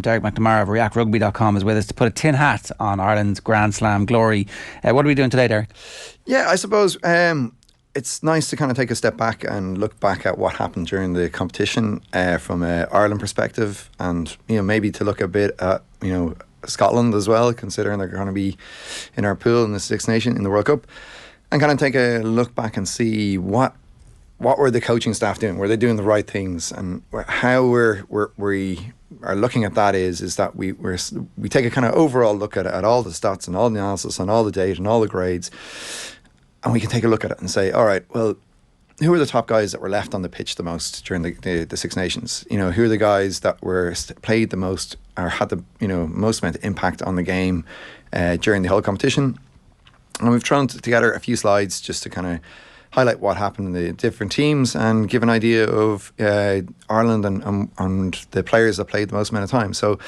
Derek McNamara of ReactRugby.com is with us to put a tin hat on Ireland's Grand Slam glory. What are we doing today, Derek? Yeah, I suppose it's nice to kind of take a step back and look back at what happened during the competition from an Ireland perspective, and maybe to look a bit at Scotland as well, considering they're going to be in our pool in the Six Nations in the World Cup, and kind of take a look back and see what were the coaching staff doing? Were they doing the right things? And how we are looking at that is that we take a kind of overall look at all the stats and all the analysis and all the data and all the grades, and we can take a look at it and say, all right, well, who are the top guys that were left on the pitch the most during the Six Nations? Who are the guys that were played the most or had the most amount of impact on the game during the whole competition? And we've thrown together a few slides just to kind of highlight what happened in the different teams and give an idea of Ireland and the players that played the most amount of time. So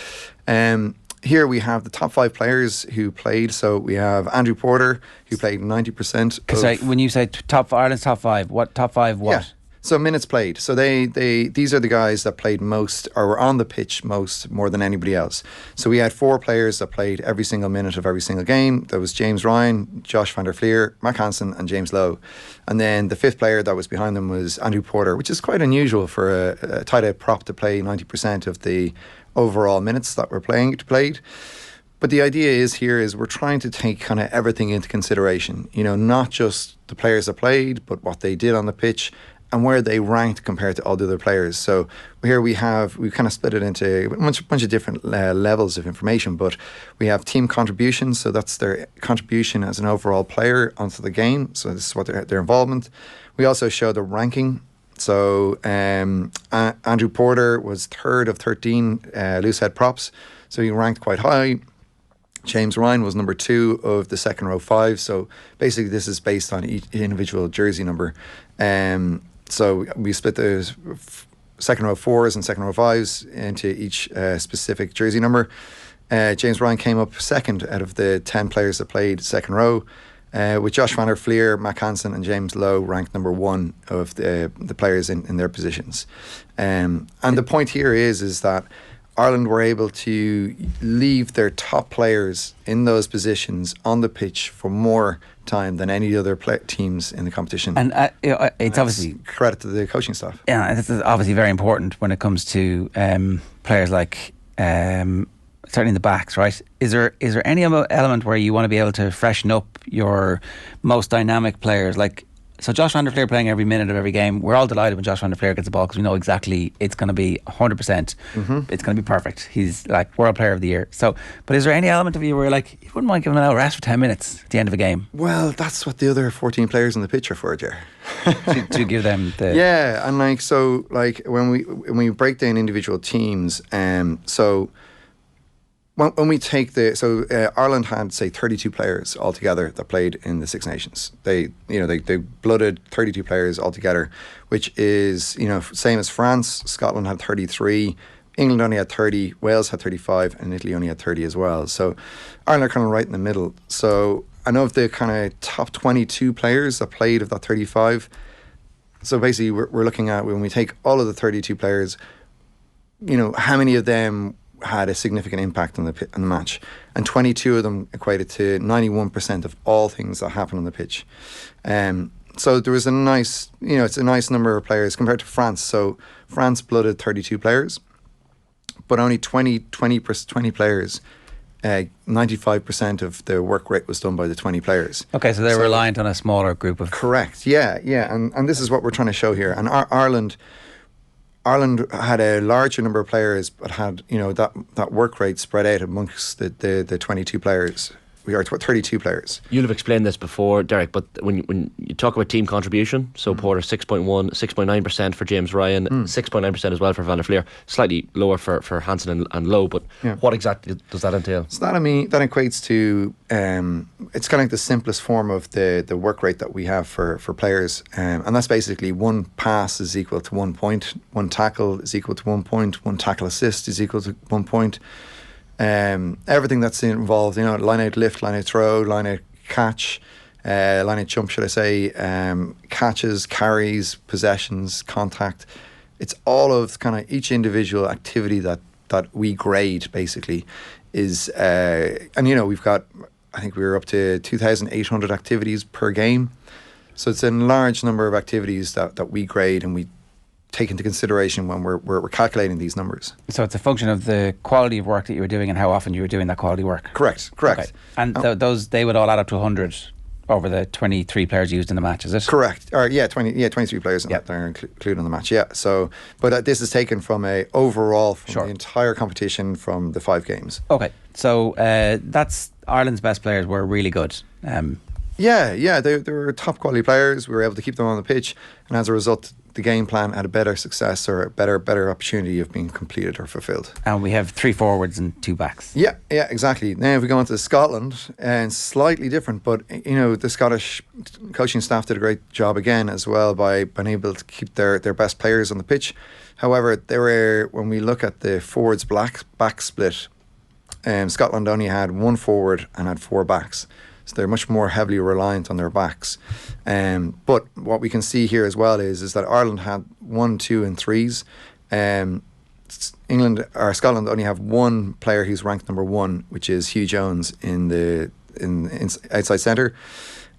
here we have the top 5 players who played. So we have Andrew Porter, who played 90%. So when you say Ireland's top 5, what top 5 what? Yeah. So minutes played. So these are the guys that played most or were on the pitch more than anybody else. So we had 4 players that played every single minute of every single game. There was James Ryan, Josh van der Fleer, Mac Hansen and James Lowe. And then the 5th player that was behind them was Andrew Porter, which is quite unusual for a tight end prop to play 90% of the overall minutes that were played. But the idea is we're trying to take kind of everything into consideration, not just the players that played, but what they did on the pitch and where they ranked compared to all the other players. So here we kind of split it into a bunch of different levels of information, but we have team contributions, so that's their contribution as an overall player onto the game. So this is what their involvement. We also show the ranking. So Andrew Porter was 3rd of 13 loose head props, so he ranked quite high. James Ryan was number 2 of the second row 5. So basically this is based on each individual jersey number. So we split the second row 4s and second row 5s into each specific jersey number. James Ryan came up 2nd out of the 10 players that played second row, with Josh van der Fleer, Mac Hansen and James Lowe ranked number 1 of the players in their positions. And the point here is that Ireland were able to leave their top players in those positions on the pitch for more time than any other teams in the competition. And it's obviously credit to the coaching staff. Yeah, this is obviously very important when it comes to players like certainly in the backs, right? Is there any element where you want to be able to freshen up your most dynamic players? Like, so Josh van der Fleer playing every minute of every game. We're all delighted when Josh van der Fleer gets the ball because we know exactly it's going to be 100%. It's going to be perfect. He's like World Player of the Year. So, but is there any element of you where you're like, you wouldn't mind giving an hour rest for 10 minutes at the end of a game? Well, that's what the other 14 players in the pitch are for, Ger. to give them the... Yeah, and when we break down individual teams, so... When we take Ireland had, say, 32 players altogether that played in the Six Nations. They blooded 32 players altogether, which is, same as France. Scotland had 33, England only had 30, Wales had 35, and Italy only had 30 as well. So Ireland are kind of right in the middle. So I know of the kind of top 22 players that played of that 35. So basically, we're looking at, when we take all of the 32 players, how many of them had a significant impact on the match, and 22 of them equated to 91% of all things that happen on the pitch. So there was a nice, it's a nice number of players compared to France. So France blooded 32 players, but only 20 players. 95% of the work rate was done by the 20 players. Okay, so they're reliant on a smaller group of... Correct, yeah. And this is what we're trying to show here. And Ireland had a larger number of players, but had that work rate spread out amongst the 22 players. We are 32 players. You'll have explained this before, Derek, but when you talk about team contribution, so Porter 6.1, 6.9% for James Ryan, 6.9% as well for Van der Fleer, slightly lower for Hansen and Lowe, but what exactly does that entail? So that equates to, it's kind of like the simplest form of the work rate that we have for players, and that's basically 1 pass is equal to 1 point, 1 tackle is equal to 1 point, 1 tackle assist is equal to 1 point. Everything that's involved, line out lift, line out throw, line out catch, line out jump, should I say, catches, carries, possessions, contact. It's all of kind of each individual activity that that we grade basically is, and we've got, I think we were up to 2,800 activities per game. So it's a large number of activities that we grade and we take into consideration when we're calculating these numbers. So it's a function of the quality of work that you were doing and how often you were doing that quality work. Correct. Okay. And those, they would all add up to 100 over the 23 players used in the match, is it? Correct. Or 23 players that are included in the match. Yeah. So, but this is taken from the entire competition from the 5 games. Okay. So that's Ireland's best players were really good. Yeah, they were top quality players. We were able to keep them on the pitch, and as a result, the game plan had a better success or a better opportunity of being completed or fulfilled. And we have 3 forwards and 2 backs. Yeah, exactly. Now, if we go on to Scotland, and slightly different, but the Scottish coaching staff did a great job again as well by being able to keep their best players on the pitch. However, when we look at the forwards back split, Scotland only had 1 forward and had 4 backs. So they're much more heavily reliant on their backs. But what we can see here as well is that Ireland had 1, 2 and 3s. Scotland only have 1 player who's ranked number 1, which is Hugh Jones in outside centre.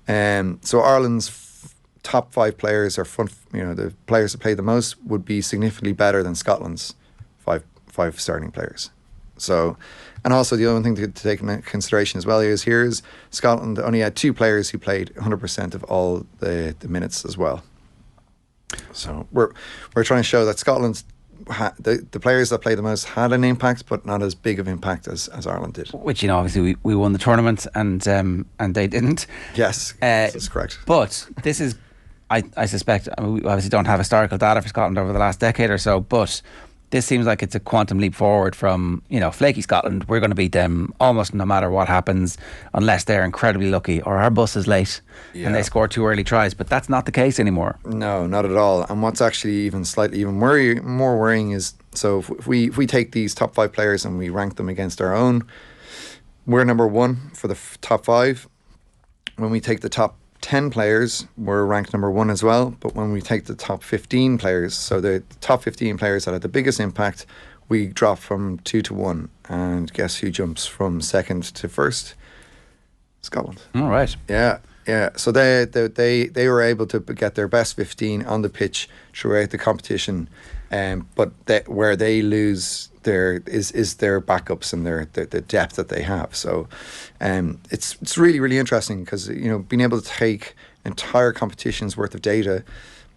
So Ireland's top 5 players the players that play the most would be significantly better than Scotland's 5 starting players. So, and also the other thing to take into consideration as well is Scotland only had 2 players who played 100% of all the minutes as well. So we're trying to show that Scotland's the players that play the most had an impact, but not as big of impact as Ireland did. Which obviously we won the tournament and they didn't. Yes, that's correct. But this is, I suspect, we obviously don't have historical data for Scotland over the last decade or so, but this seems like it's a quantum leap forward from, flaky Scotland. We're going to beat them almost no matter what happens, unless they're incredibly lucky or our bus is late and they score 2 early tries. But that's not the case anymore. No, not at all. And what's actually even more worrying is, so if we take these top 5 players and we rank them against our own, we're number 1 for the top 5. When we take the top 10 players, we're ranked number 1 as well. But when we take the top 15 players, so the top 15 players that had the biggest impact, we drop from 2 to 1. And guess who jumps from 2nd to 1st? Scotland. All right. Yeah. So they were able to get their best 15 on the pitch throughout the competition, but where they lose is their backups and the depth that they have. So it's really, really interesting because being able to take entire competition's worth of data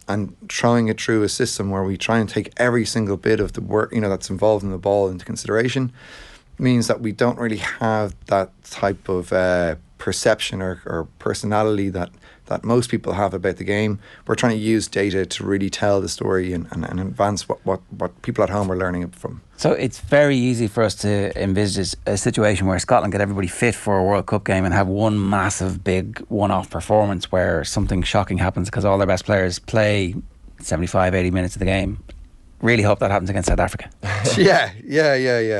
and throwing it through a system where we try and take every single bit of the work that's involved in the ball into consideration means that we don't really have that type of perception or personality that most people have about the game. We're trying to use data to really tell the story and advance what people at home are learning from. So it's very easy for us to envisage a situation where Scotland get everybody fit for a World Cup game and have one massive big one-off performance where something shocking happens because all their best players play 75, 80 minutes of the game. Really hope that happens against South Africa. Yeah.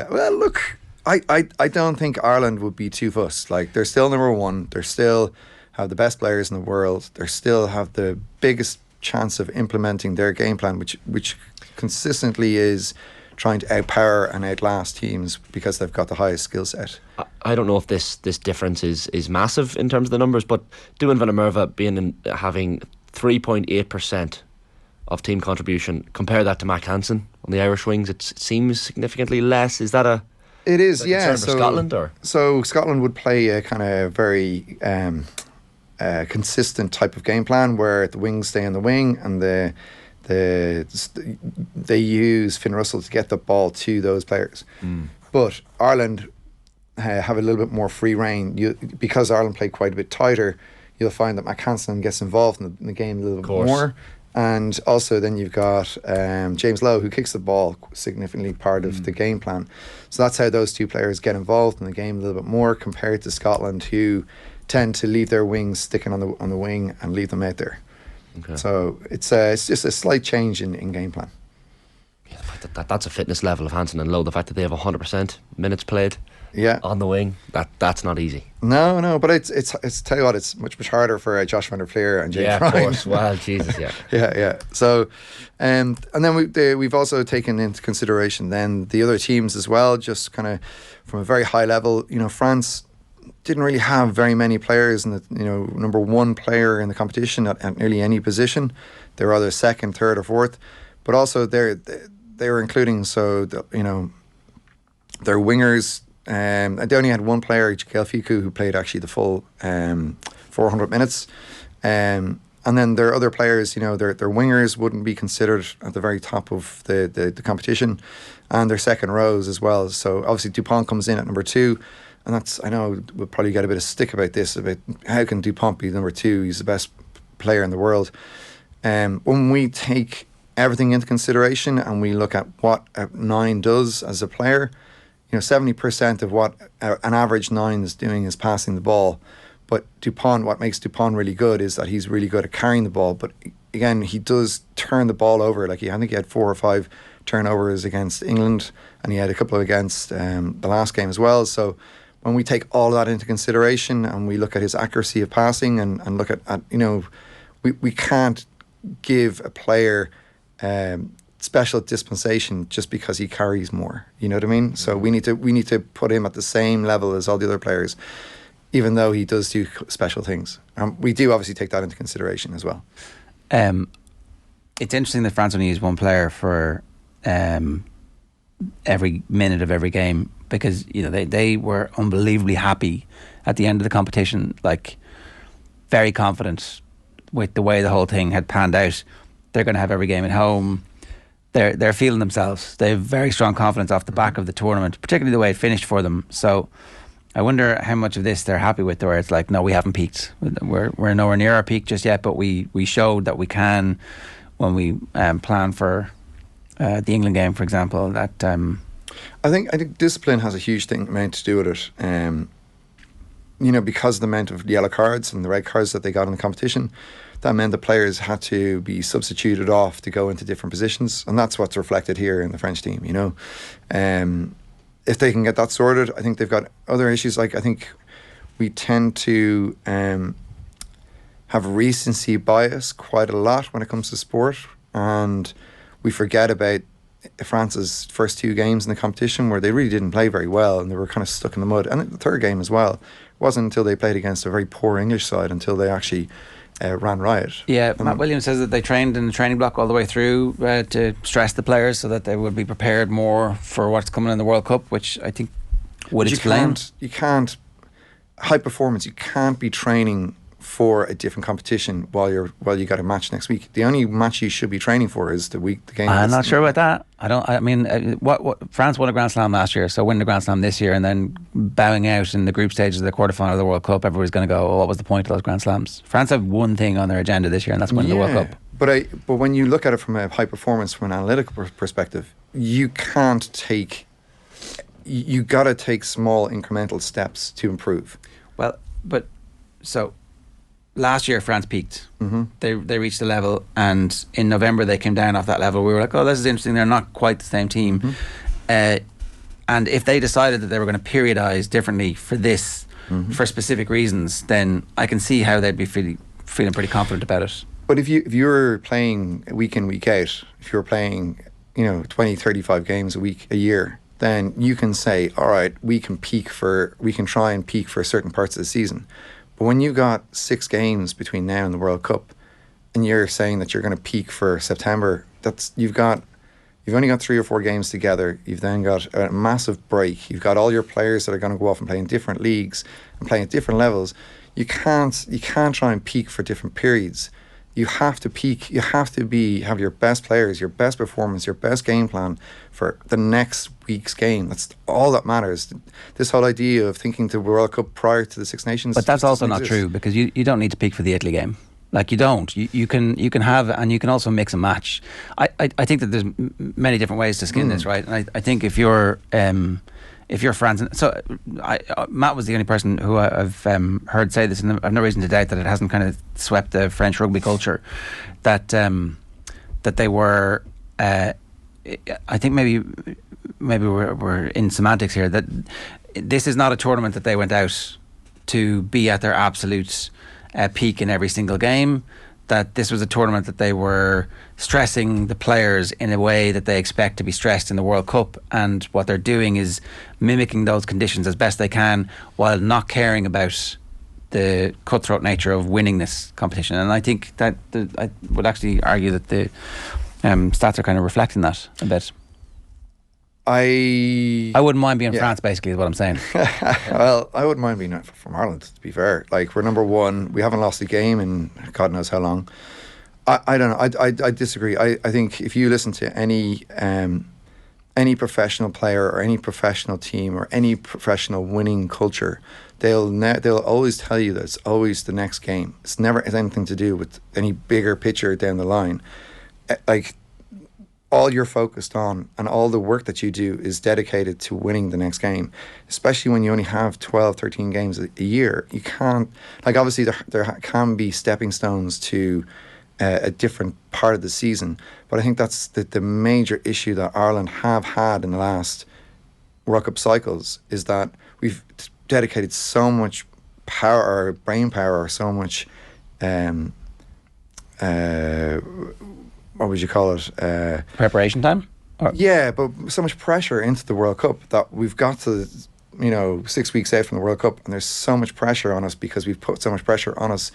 Well, look, I don't think Ireland would be too fussed. Like, they're still number 1. They're still have the best players in the world. They still have the biggest chance of implementing their game plan, which consistently is trying to outpower and outlast teams because they've got the highest skill set. I don't know if this difference is massive in terms of the numbers, but Duan van der Merwe having 3.8% of team contribution, compare that to Mac Hansen on the Irish wings, it seems significantly less. Is that a... It is, yeah. So Scotland, or so Scotland would play a kind of very consistent type of game plan where the wings stay on the wing and they use Finn Russell to get the ball to those players. But Ireland have a little bit more free rein. Because Ireland play quite a bit tighter, you'll find that Mac Hansen gets involved in the game a little bit more. And also then you've got James Lowe, who kicks the ball, significantly part of the game plan. So that's how those two players get involved in the game a little bit more compared to Scotland, who tend to leave their wings sticking on the wing and leave them out there. Okay. So it's just a slight change in game plan. Yeah, That's a fitness level of Hansen and Lowe. The fact that they have 100% minutes played on the wing, that's not easy. No, but it's tell you what, it's much harder for Josh van der Fleer and James Ryan. Of course. Well, Jesus, yeah. yeah. So, and then we've also taken into consideration then the other teams as well, just kind of from a very high level. France didn't really have very many players in the number one player in the competition at nearly any position. They were either second, third, or fourth, but also they were including their wingers. They only had one player, Ger Shane, who played actually the full 400 minutes. And then their other players, their wingers wouldn't be considered at the very top of the competition, and their second rows as well. So obviously Dupont comes in at number 2, and I know we'll probably get a bit of stick about this, about how can Dupont be number 2? He's the best player in the world. When we take everything into consideration and we look at what a 9 does as a player, 70% of what an average 9 is doing is passing the ball. But Dupont, what makes Dupont really good is that he's really good at carrying the ball. But again, he does turn the ball over. I think he had 4 or 5 turnovers against England, and he had a couple against the last game as well. So when we take all that into consideration and we look at his accuracy of passing and look at we can't give a player special dispensation just because he carries more. You know what I mean? So we need to put him at the same level as all the other players, even though he does do special things. We do obviously take that into consideration as well. It's interesting that France only used one player for every minute of every game, because they were unbelievably happy at the end of the competition, very confident with the way the whole thing had panned out. They're going to have every game at home. They're feeling themselves. They have very strong confidence off the back of the tournament, particularly the way it finished for them. So I wonder how much of this they're happy with, where it's no, we haven't peaked. We're nowhere near our peak just yet, but we showed that we can when we plan for the England game, for example. That I think discipline has a huge amount to do with it. Because of the amount of yellow cards and the red cards that they got in the competition, that meant the players had to be substituted off to go into different positions, and that's what's reflected here in the French team. If they can get that sorted, I think they've got other issues. I think we tend to have recency bias quite a lot when it comes to sport, and we forget about France's first 2 games in the competition where they really didn't play very well and they were kind of stuck in the mud. And the third game as well. It wasn't until they played against a very poor English side until they actually ran riot. Yeah, Matt Williams says that they trained in the training block all the way through to stress the players so that they would be prepared more for what's coming in the World Cup, which I think would explain. You can't high performance. You can't be training for a different competition while you got a match next week. The only match you should be training for is the game. I'm not sure about that. What France won a Grand Slam last year, so winning the Grand Slam this year and then bowing out in the group stages of the quarterfinal of the World Cup, everybody's going to go, what was the point of those Grand Slams? France have one thing on their agenda this year, and that's winning the World Cup. But when you look at it from a high performance, from an analytical perspective, you got to take small incremental steps to improve. Well, so last year France peaked. Mm-hmm. They reached a level, and in November they came down off that level. We were like, oh, this is interesting. They're not quite the same team. Mm-hmm. And if they decided that they were going to periodise differently for this, for specific reasons, then I can see how they'd be feeling pretty confident about it. But if you're playing week in, week out, if you're playing 20, 35 games a year, then you can say, all right, we can try and peak for certain parts of the season. But when you got 6 games between now and the World Cup, and you're saying that you're going to peak for September, you've only got 3 or 4 games together. You've then got a massive break. You've got all your players that are going to go off and play in different leagues and play at different levels. You can't try and peak for different periods. You have to peak. You have to have your best players, your best performance, your best game plan for the next week's game. That's all that matters. This whole idea of thinking the World Cup prior to the Six Nations, but that's also not true, because you don't need to peak for the Italy game. You don't. You can have, and you can also mix and match. I think that there's many different ways to skin this, right? And I think if you're France, so Matt was the only person who I've heard say this, and I've no reason to doubt that it hasn't kind of swept the French rugby culture, that they were I think maybe we're in semantics here, that this is not a tournament that they went out to be at their absolute peak in every single game, that this was a tournament that they were stressing the players in a way that they expect to be stressed in the World Cup, and what they're doing is mimicking those conditions as best they can while not caring about the cutthroat nature of winning this competition. And I think that I would actually argue that the stats are kind of reflecting that a bit. I wouldn't mind being France, basically, is what I'm saying. Well, I wouldn't mind being from Ireland, to be fair. Like, we're number one. We haven't lost a game in God knows how long. I don't know. I disagree. I think if you listen to any professional player or any professional team or any professional winning culture, they'll always tell you that it's always the next game. It's never has anything to do with any bigger picture down the line. Like, all you're focused on and all the work that you do is dedicated to winning the next game, especially when you only have 12, 13 games a year. You can't, like, obviously there can be stepping stones to a different part of the season, but I think that's the major issue that Ireland have had in the last World Cup cycles, is that we've dedicated so much power, or brain power, or so much what would you call it? Preparation time? Yeah, but so much pressure into the World Cup that we've got to, 6 weeks out from the World Cup, and there's so much pressure on us because we've put so much pressure on us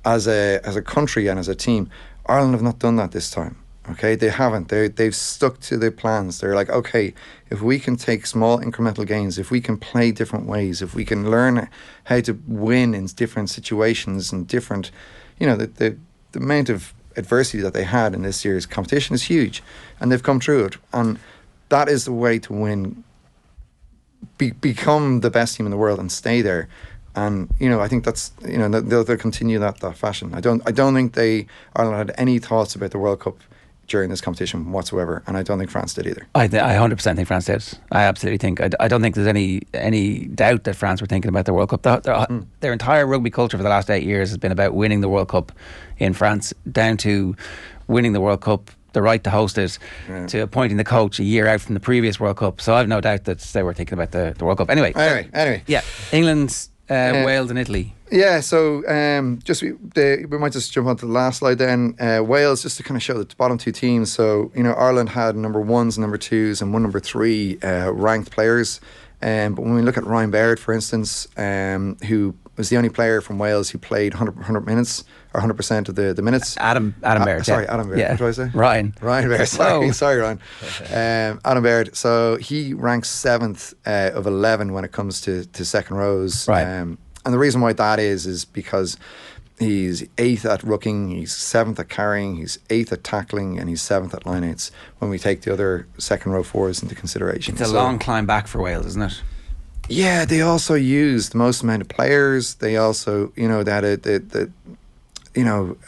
as a country and as a team. Ireland have not done that this time. Okay, they haven't. They've stuck to their plans. They're like, okay, if we can take small incremental gains, if we can play different ways, if we can learn how to win in different situations and different, the amount of adversity that they had in this year's competition is huge, and they've come through it, and that is the way to win. Become the best team in the world and stay there, and I think that's they'll continue that fashion. I don't think Ireland had any thoughts about the World Cup during this competition whatsoever, and I don't think France did either. I 100% think France did. I absolutely think. I don't think there's any doubt that France were thinking about the World Cup. Their entire rugby culture for the last 8 years has been about winning the World Cup in France, down to winning the World Cup, the right to host it, to appointing the coach a year out from the previous World Cup. So I've no doubt that they were thinking about the World Cup. Anyway. Yeah, England, Wales and Italy. Yeah, so we might just jump on to the last slide then. Wales, just to kind of show the bottom two teams. So, Ireland had number ones, number twos, and one number three ranked players. But when we look at Ryan Baird, for instance, who was the only player from Wales who played 100 minutes, or 100% of the minutes. Adam Baird. Sorry, Adam Baird. Yeah. What did I say? Ryan Baird. Sorry, Ryan. Adam Baird. So he ranks 7th of 11 when it comes to second rows. Right. And the reason why that is because he's 8th at rucking, he's 7th at carrying, he's 8th at tackling, and he's 7th at lineouts when we take the other second row forwards into consideration. It's a long climb back for Wales, isn't it? Yeah, they also used the most amount of players. They also, they had of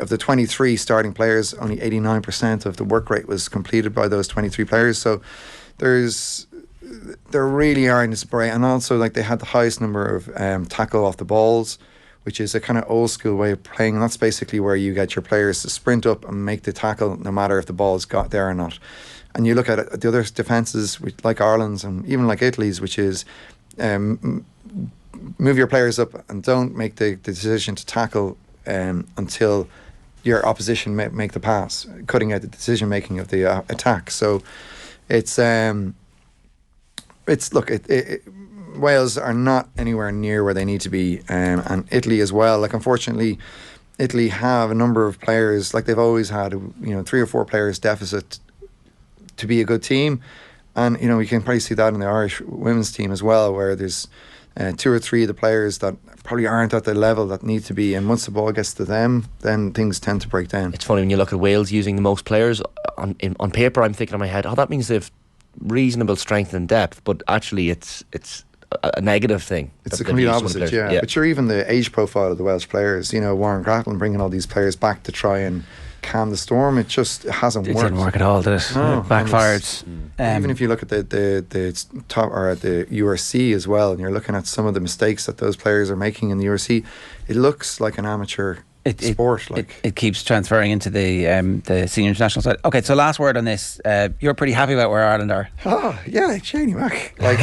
the 23 starting players, only 89% of the work rate was completed by those 23 players. So there really are in this break, and also like they had the highest number of tackle off the balls, which is a kind of old school way of playing. And that's basically where you get your players to sprint up and make the tackle no matter if the ball's got there or not. And you look at the other defences, like Ireland's and even like Italy's, which is move your players up and don't make the decision to tackle until your opposition make the pass, cutting out the decision making of the attack. So Wales are not anywhere near where they need to be, and Italy as well. Like, unfortunately, Italy have a number of players, like they've always had, 3 or 4 players deficit to be a good team, and we can probably see that in the Irish women's team as well, where there's 2 or 3 of the players that probably aren't at the level that need to be, and once the ball gets to them, then things tend to break down. It's funny when you look at Wales using the most players on paper. I'm thinking in my head, that means they've reasonable strength and depth, but actually it's a negative thing. It's the complete opposite, yeah. But sure, even the age profile of the Welsh players, Warren Grattan bringing all these players back to try and calm the storm, it hasn't worked. It didn't work at all, did it? No, backfired. Even if you look at the top, or at the URC as well, and you're looking at some of the mistakes that those players are making in the URC, it looks like an amateur sport. Like it keeps transferring into the senior international side. Okay, so last word on this. You're pretty happy about where Ireland are. Oh yeah, Shane Mac. Like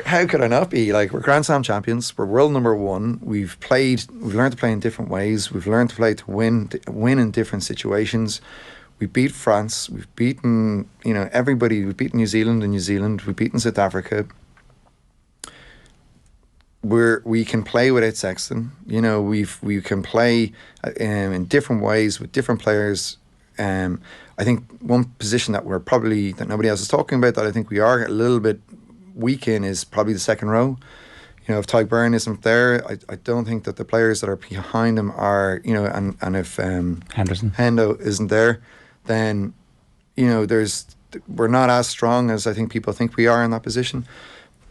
how could I not be? Like we're Grand Slam champions. We're world number one. We've learned to play in different ways. We've learned to play to win in different situations. We beat France. We've beaten everybody. We've beaten New Zealand in New Zealand. We've beaten South Africa. We can play without Sexton. We can play in different ways with different players. I think one position that nobody else is talking about that I think we are a little bit weak in is probably the second row. If Ty Byrne isn't there, I don't think that the players that are behind him are, and if Hendo isn't there, then we're not as strong as I think people think we are in that position.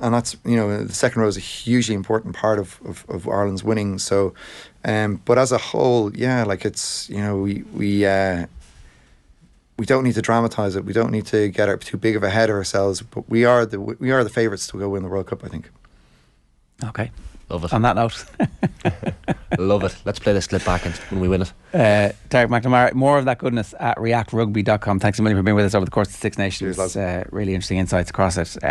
And that's, the second row is a hugely important part of Ireland's winning. So, but as a whole, yeah, like it's, we don't need to dramatise it. We don't need to get too big of a head of ourselves. But we are the favourites to go win the World Cup, I think. Okay. Love it. On that note. Love it. Let's play this clip back when we win it. Derek McNamara, more of that goodness at reactrugby.com. Thanks so much for being with us over the course of the Six Nations. Cheers, really interesting insights across it.